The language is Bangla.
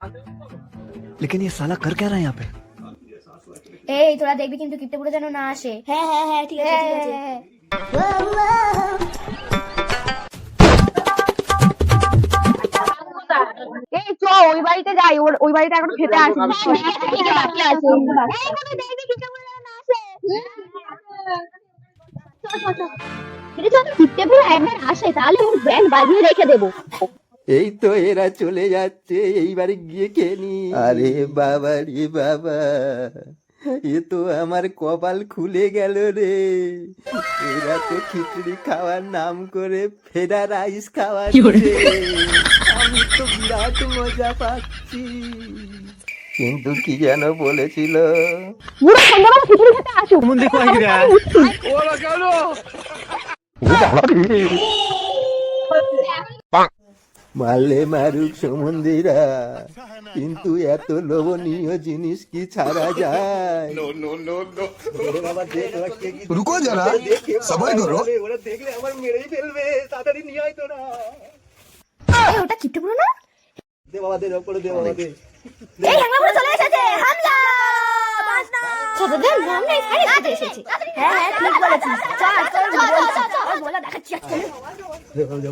लेकिन ये साला कर क्या रहा है यहाँ पे? এই তোরা দেখবি কিন্তু কিপ্টেপুরে যেন না আসে। হ্যাঁ হ্যাঁ হ্যাঁ ঠিক আছে ঠিক আছে। এই চ ওই বাড়িতে যাই, ওই বাড়িতে এখন খেতে আসি। বাকি আছে। কিপ্টেপুরে একবার আসে তাহলে ওর ব্যান্ড বাজিয়ে রেখে দেবো। এই তো এরা চলে যাচ্ছে, এইবারে গিয়ে খেয়ে নি। আরে বাবা রে বাবা, এ তো আমার কপাল খুলে গেল রে। এরা তো খিচুড়ি খাওয়ার নাম করে ফেরা রাইস খাওয়াচ্ছে। আমি তো বিরাট মজা পাচ্ছি, কিন্তু কি যেন বলেছিল? পুরো সন্ধ্যাবেলা খিচুড়ি খেতে আসো। মারলে মারুক সমুন্দিরা, কিন্তু এত লোভনীয় জিনিস কি ছাড়া যায়? रुको जरा, सबर करो। ওরা দেখলে আমার মেরেই ফেলবে, তাড়াতাড়ি নিয়ে আয় তোরা। এই ওটা কিপ্টেপুরে না? দে বাবা, দে করে দে বাবা, দে। এই হামলাপুরে চলে এসেছে, হামলা! বাজনা! ছোটদের নাম নেই, আরে চলে এসেছে। হ্যাঁ হ্যাঁ ঠিক বলেছিস। চল চল চল বলা দেখাচ্ছি আজকে। দে বাবা, দে।